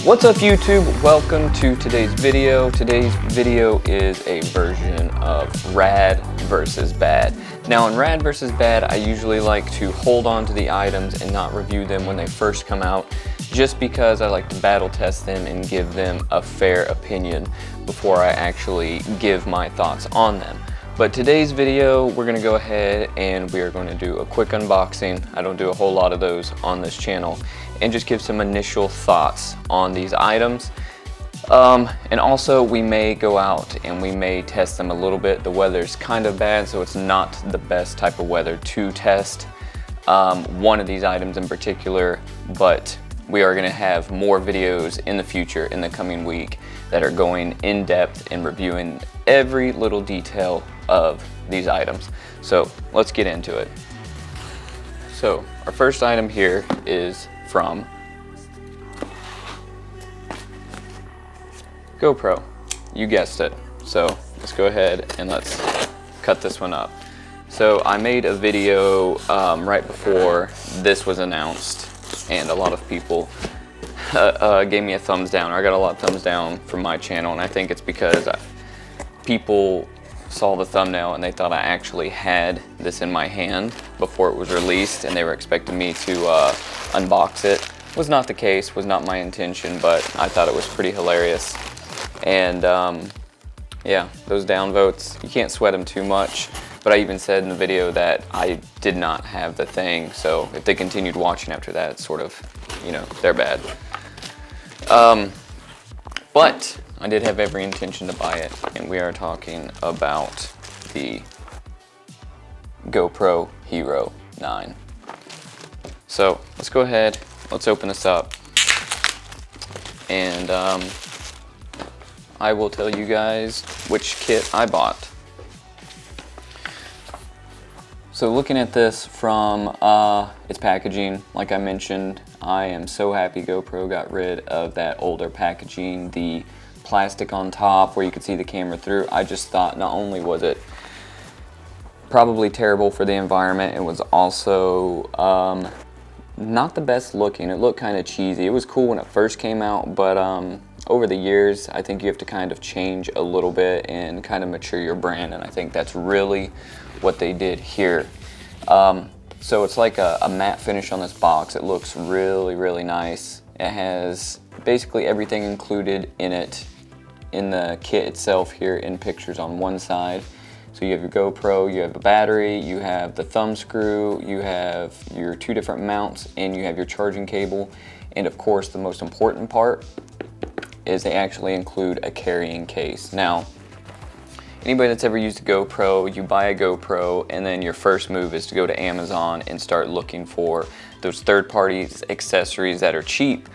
What's up YouTube? Welcome to today's video. Today's video is a version of rad versus bad. Now in rad versus bad, I usually like to hold on to the items and not review them when they first come out, just because I like to battle test them and give them a fair opinion before I actually give my thoughts on them. But today's video, we're gonna go ahead and we are going to do a quick unboxing. I don't do a whole lot of those on this channel, and just give some initial thoughts on these items. And also we may go out and we may test them a little bit. The weather's kind of bad, so it's not the best type of weather to test one of these items in particular, but we are gonna have more videos in the future, in the coming week, that are going in depth and reviewing every little detail of these items. So let's get into it. So our first item here is from GoPro. You guessed it. So let's go ahead and let's cut this one up. So I made a video right before this was announced, and a lot of people gave me a thumbs down. I got a lot of thumbs down from my channel, and I think it's because people saw the thumbnail and they thought I actually had this in my hand before it was released, and they were expecting me to unbox it. Was not the case, was not my intention, but I thought it was pretty hilarious. And yeah, those downvotes, you can't sweat them too much, but I even said in the video that I did not have the thing, so if they continued watching after that, it's sort of, you know, they're bad. But I did have every intention to buy it, and we are talking about the GoPro Hero 9. So let's go ahead, let's open this up, and I will tell you guys which kit I bought. So looking at this from its packaging, like I mentioned, I am so happy GoPro got rid of that older packaging, the plastic on top where you could see the camera through. I just thought not only was it probably terrible for the environment, it was also not the best looking. It looked kind of cheesy. It was cool when it first came out, but over the years, I think you have to kind of change a little bit and kind of mature your brand, and I think that's really what they did here. So it's like a matte finish on this box. It looks really, really nice. It has basically everything included in it in the kit itself here in pictures on one side. So you have your GoPro, you have a battery, you have the thumb screw, you have your two different mounts, and you have your charging cable. And of course, the most important part is they actually include a carrying case. Now, anybody that's ever used a GoPro, you buy a GoPro, and then your first move is to go to Amazon and start looking for those third-party accessories that are cheap.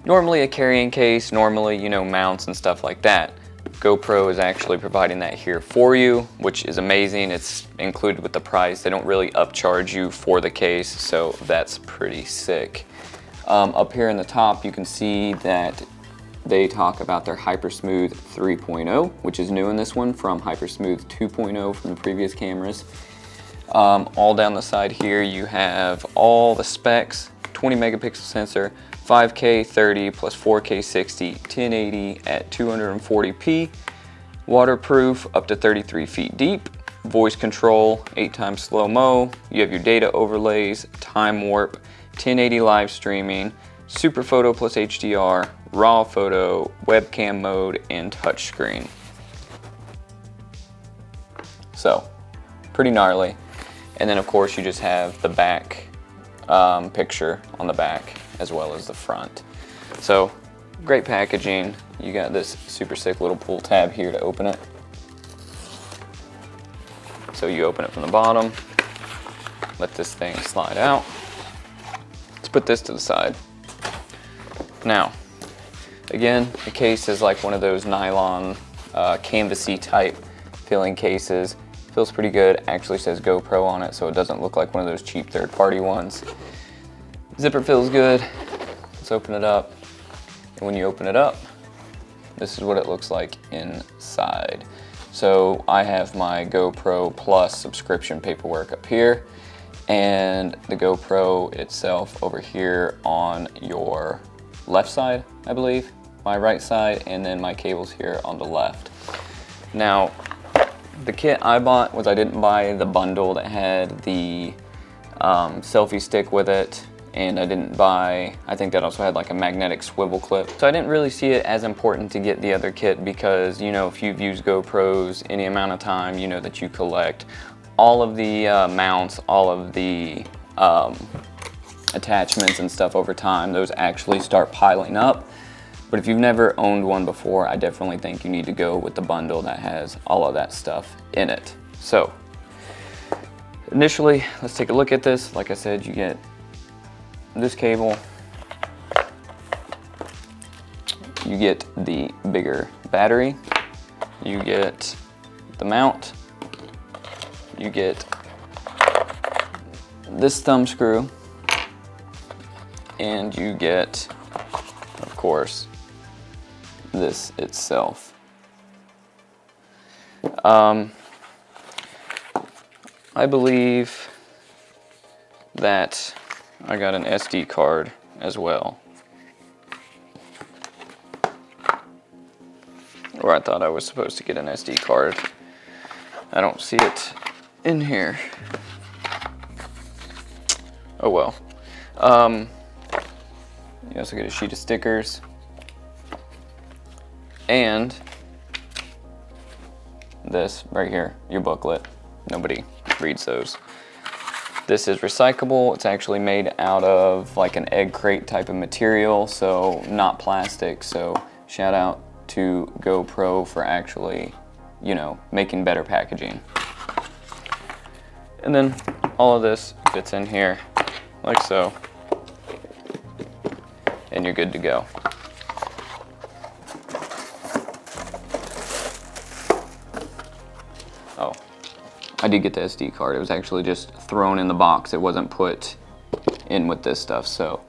Normally a carrying case, normally, you know, mounts and stuff like that. GoPro is actually providing that here for you, which is amazing. It's included with the price. They don't really upcharge you for the case, so that's pretty sick. Up here in the top, you can see that they talk about their HyperSmooth 3.0, which is new in this one from HyperSmooth 2.0 from the previous cameras. All down the side here, you have all the specs: 20 megapixel sensor, 5K 30 plus 4K 60, 1080 at 240p, waterproof up to 33 feet deep, voice control, 8x slow-mo, you have your data overlays, time warp, 1080 live streaming, super photo plus HDR, raw photo, webcam mode, and touchscreen. So, pretty gnarly. And then of course you just have the back picture on the back as well as the front. So, great packaging. You got this super sick little pull tab here to open it. So you open it from the bottom, let this thing slide out. Let's put this to the side. Now, again, the case is like one of those nylon canvasy type filling cases. Feels pretty good. Actually says GoPro on it, so it doesn't look like one of those cheap third-party ones. Zipper feels good. Let's open it up. And when you open it up, this is what it looks like inside. So I have my GoPro Plus subscription paperwork up here, and the GoPro itself over here on your left side, I believe, my right side, and then my cables here on the left. Now, the kit I bought was, I didn't buy the bundle that had the selfie stick with it, and I didn't buy, I think that also had like a magnetic swivel clip. So I didn't really see it as important to get the other kit because, you know, if you've used GoPros any amount of time, you know that you collect all of the mounts, all of the attachments and stuff over time. Those actually start piling up. But if you've never owned one before, I definitely think you need to go with the bundle that has all of that stuff in it. So initially, let's take a look at this. Like I said, you get this cable, you get the bigger battery, you get the mount, you get this thumb screw, and you get, of course, this itself. I believe that I got an SD card as well. Or I thought I was supposed to get an SD card. I don't see it in here. Oh well. You also get a sheet of stickers. And this right here, your booklet. Nobody reads those. This is recyclable. It's actually made out of like an egg crate type of material, so not plastic. So shout out to GoPro for actually, you know, making better packaging. And then all of this fits in here like so, and you're good to go. Oh, I did get the SD card. It was actually just thrown in the box. It wasn't put in with this stuff. So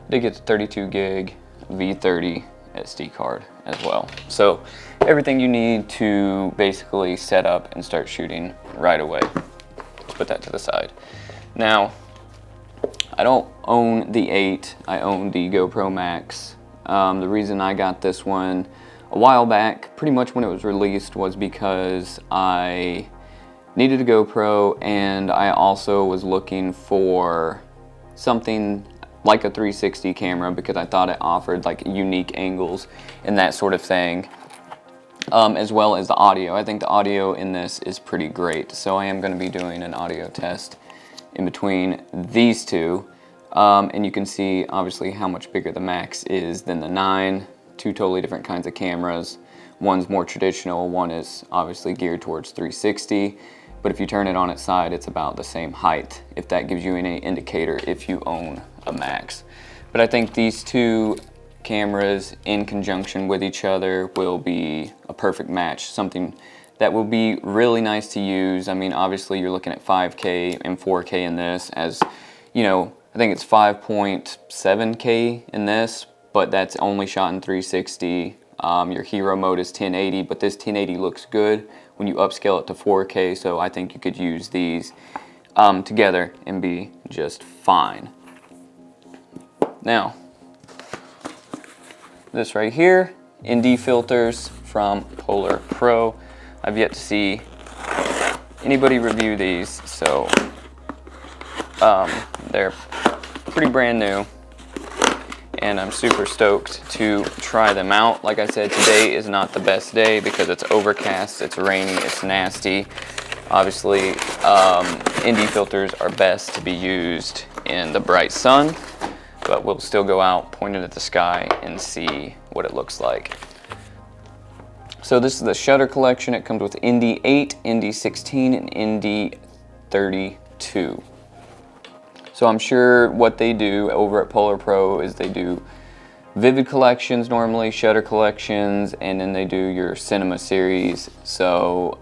I did get the 32 gig V30 SD card as well. So everything you need to basically set up and start shooting right away. Let's put that to the side. Now, I don't own the 8, I own the GoPro Max. The reason I got this one a while back, pretty much when it was released, was because I needed a GoPro and I also was looking for something like a 360 camera because I thought it offered like unique angles and that sort of thing, as well as the audio. I think the audio in this is pretty great, so I am going to be doing an audio test in between these two, and you can see obviously how much bigger the Max is than the 9. Two totally different kinds of cameras. One's more traditional, one is obviously geared towards 360, but if you turn it on its side, it's about the same height, if that gives you any indicator if you own a Max. But I think these two cameras in conjunction with each other will be a perfect match, something that will be really nice to use. I mean, obviously you're looking at 5K and 4K in this, as you know, I think it's 5.7K in this, but that's only shot in 360. Your hero mode is 1080, but this 1080 looks good when you upscale it to 4K, so I think you could use these together and be just fine. Now, this right here, ND filters from Polar Pro. I've yet to see anybody review these, so they're pretty brand new, and I'm super stoked to try them out. Like I said, today is not the best day because it's overcast, it's rainy, it's nasty. Obviously, ND filters are best to be used in the bright sun, but we'll still go out, point it at the sky, and see what it looks like. So this is the shutter collection. It comes with ND 8, ND 16, and ND 32. So I'm sure what they do over at Polar Pro is they do vivid collections normally, shutter collections, and then they do your cinema series. So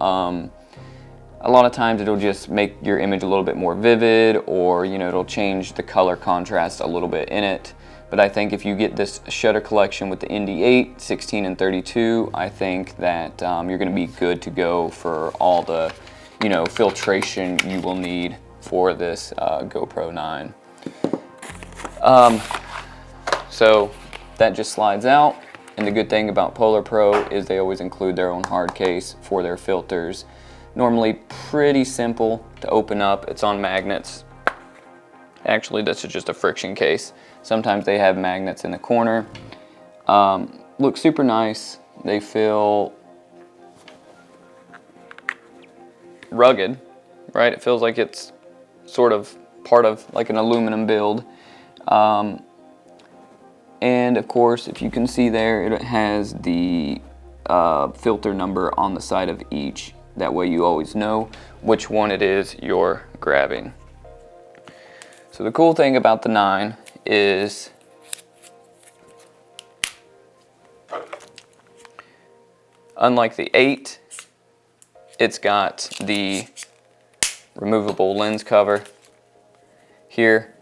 a lot of times it'll just make your image a little bit more vivid, or you know, it'll change the color contrast a little bit in it. But I think if you get this shutter collection with the ND 8, 16, and 32, I think that you're going to be good to go for all the, you know, filtration you will need for this GoPro 9. So that just slides out. And the good thing about Polar Pro is they always include their own hard case for their filters. Normally pretty simple to open up. It's on magnets. Actually, this is just a friction case. Sometimes they have magnets in the corner. Look super nice. They feel rugged, right? It feels like it's sort of part of like an aluminum build. And of course, if you can see there, it has the filter number on the side of each. That way you always know which one it is you're grabbing. So the cool thing about the 9 is unlike the 8, it's got the removable lens cover here,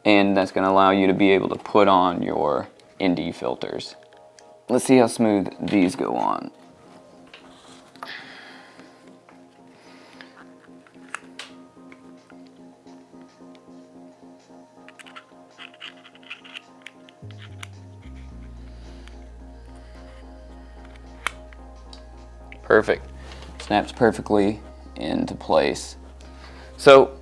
and that's going to allow you to be able to put on your ND filters. Let's see how smooth these go on. Perfect. Snaps perfectly into place. So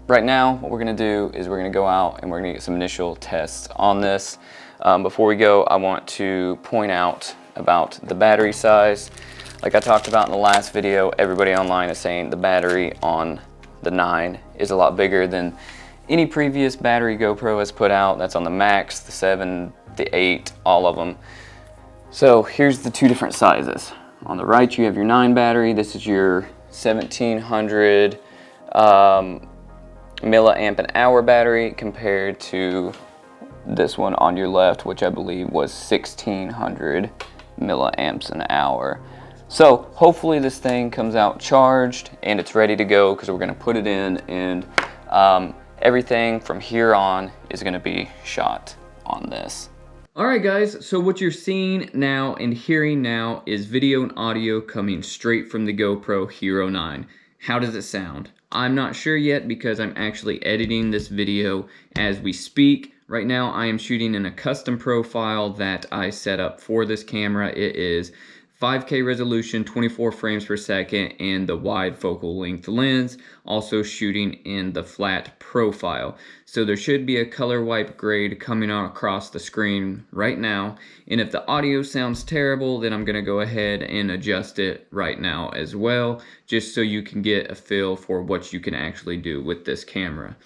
right now what we're going to do is we're going to go out and we're going to get some initial tests on this. Before we go, I want to point out about the battery size. Like I talked about in the last video, everybody online is saying the battery on the 9 is a lot bigger than any previous battery GoPro has put out. That's on the Max, the 7, the 8, all of them. So here's the two different sizes. On the right, you have your 9 battery. This is your 1700 milliamp an hour battery compared to this one on your left, which I believe was 1600 milliamps an hour. So hopefully this thing comes out charged and it's ready to go, because we're going to put it in, and everything from here on is going to be shot on this. Alright guys, so what you're seeing now and hearing now is video and audio coming straight from the GoPro Hero 9. How does it sound? I'm not sure yet because I'm actually editing this video as we speak. Right now I am shooting in a custom profile that I set up for this camera. It is 5K resolution, 24 frames per second, and the wide focal length lens, also shooting in the flat profile. So there should be a color wipe grade coming on across the screen right now, and if the audio sounds terrible, then I'm gonna go ahead and adjust it right now as well, just so you can get a feel for what you can actually do with this camera.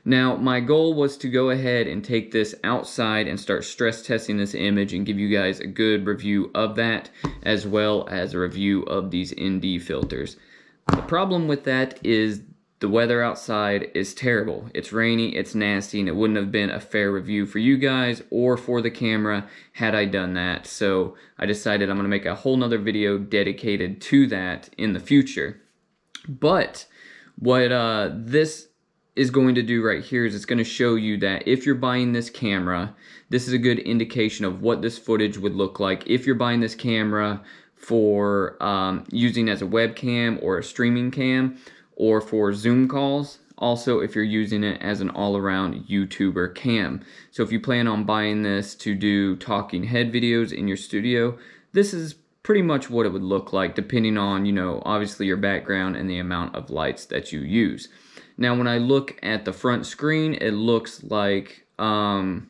Now, my goal was to go ahead and take this outside and start stress testing this image and give you guys a good review of that, as well as a review of these ND filters. The problem with that is the weather outside is terrible. It's rainy, it's nasty, and it wouldn't have been a fair review for you guys or for the camera had I done that. So I decided I'm gonna make a whole nother video dedicated to that in the future. But what this is going to do right here is it's going to show you that if you're buying this camera, this is a good indication of what this footage would look like if you're buying this camera for using as a webcam or a streaming cam, or for Zoom calls. Also, if you're using it as an all-around YouTuber cam. So if you plan on buying this to do talking head videos in your studio, this is pretty much what it would look like, depending on, you know, obviously your background and the amount of lights that you use. Now, when I look at the front screen, it looks like it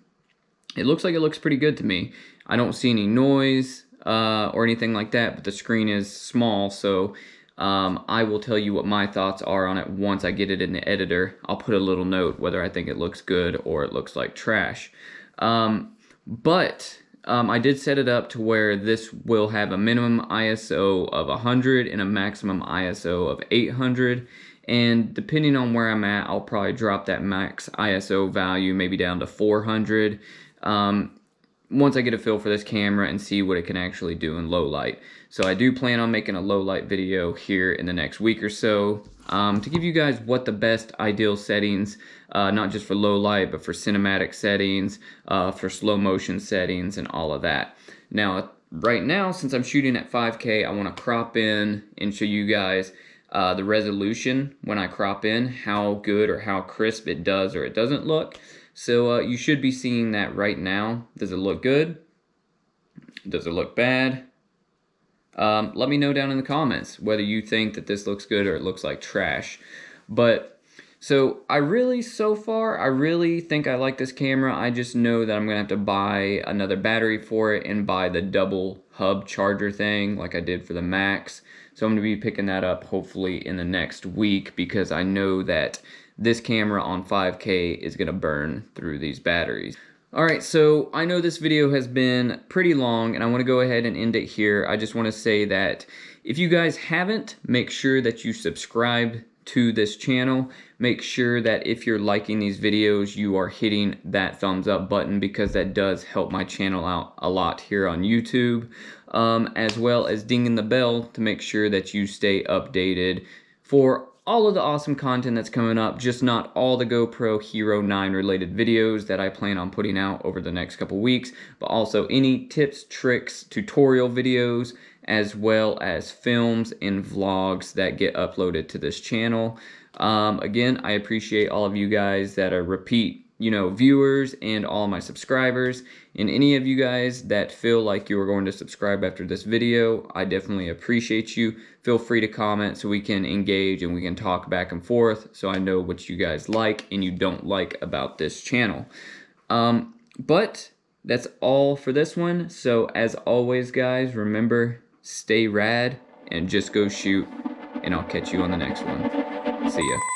looks pretty good to me. I don't see any noise or anything like that, but the screen is small, so I will tell you what my thoughts are on it once I get it in the editor. I'll put a little note whether I think it looks good or it looks like trash. But I did set it up to where this will have a minimum ISO of 100 and a maximum ISO of 800. And depending on where I'm at, I'll probably drop that max ISO value maybe down to 400 once I get a feel for this camera and see what it can actually do in low light. So I do plan on making a low light video here in the next week or so to give you guys what the best ideal settings, not just for low light, but for cinematic settings, for slow motion settings, and all of that. Now, right now, since I'm shooting at 5K, I want to crop in and show you guys the resolution when I crop in, how good or how crisp it does or it doesn't look. So you should be seeing that right now. Does it look good? Does it look bad? Let me know down in the comments whether you think that this looks good or it looks like trash. But so so far, I really think I like this camera. I just know that I'm gonna have to buy another battery for it and buy the double hub charger thing like I did for the Max. So I'm gonna be picking that up hopefully in the next week, because I know that this camera on 5K is gonna burn through these batteries. Alright, so I know this video has been pretty long and I want to go ahead and end it here. I just want to say that if you guys haven't, make sure that you subscribe to this channel. Make sure that if you're liking these videos, you are hitting that thumbs up button, because that does help my channel out a lot here on YouTube. As well as dinging the bell to make sure that you stay updated for all of the awesome content that's coming up, just not all the GoPro Hero 9 related videos that I plan on putting out over the next couple weeks, but also any tips, tricks, tutorial videos, as well as films and vlogs that get uploaded to this channel. Again, I appreciate all of you guys that are repeat viewers and all my subscribers, and any of you guys that feel like you are going to subscribe after this video, I definitely appreciate you. Feel free to comment so we can engage and we can talk back and forth, so I know what you guys like and you don't like about this channel. But that's all for this one. So as always, guys, remember, stay rad and just go shoot, and I'll catch you on the next one. See ya.